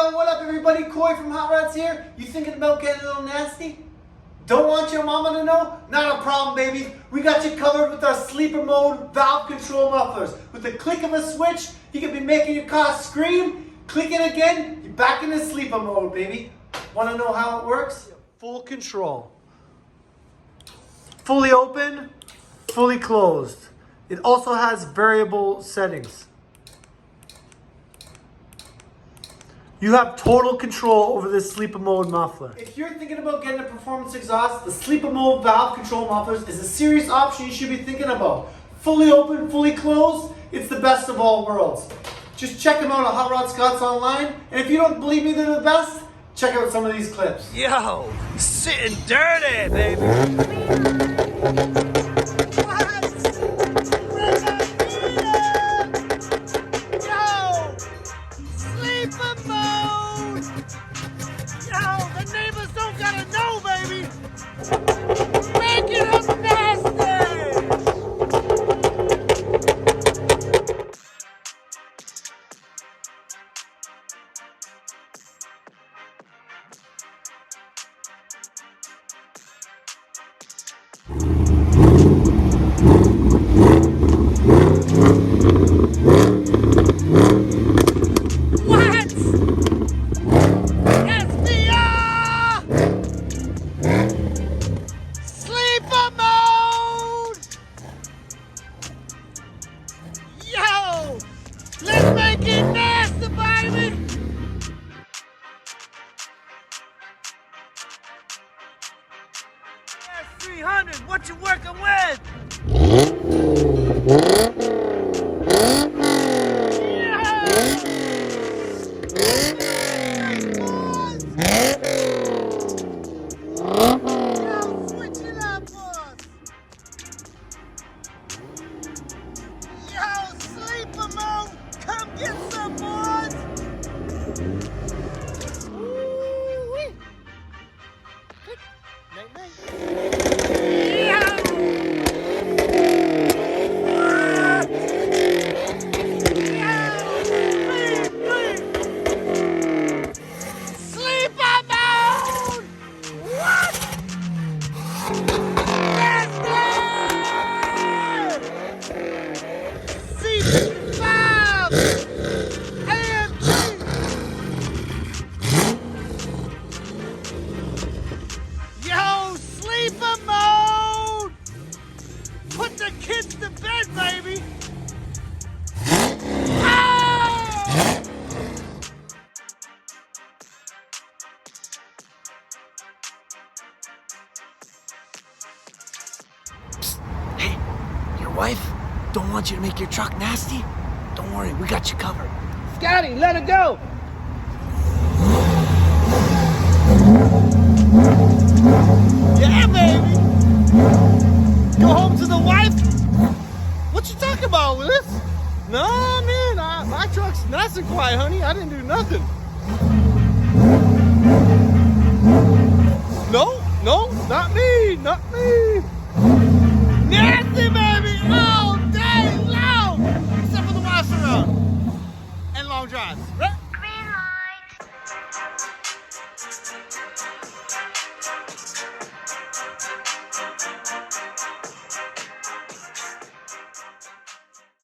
Yo, what up everybody? Corey from Hot Rods here. You thinking about getting a little nasty? Don't want your mama to know? Not a problem, baby. We got you covered with our sleeper mode valve control mufflers. With the click of a switch, you can be making your car scream. Click it again, you're back in the sleeper mode, baby. Want to know how it works? Full control. Fully open, fully closed. It also has variable settings. You have total control over this sleeper mode muffler. If you're thinking about getting a performance exhaust, the sleeper mode valve control mufflers is a serious option you should be thinking about. Fully open, fully closed, it's the best of all worlds. Just check them out at Hot Rod Scotts Online, and if you don't believe me they're the best, check out some of these clips. Yo, sitting dirty, baby. Let's make it nasty, baby! S300, what you working with? Switch it up, boss! Yo, sleeper mode! Come get some, boys! Ooh-wee. Night, night. Sleeper mode! What? C55 AMG. Yo, sleeper mode! Put the kids to bed, baby! Ah! Hey, your wife don't want you to make your truck nasty? Don't worry, we got you covered. Scotty, let it go! Yeah, baby! Go home to the wife? What you talking about, Willis? No, man, my truck's nice and quiet, honey. I didn't do nothing. No, not me, not me. Nasty, baby, all day long! Except for the wash around and long drives, right?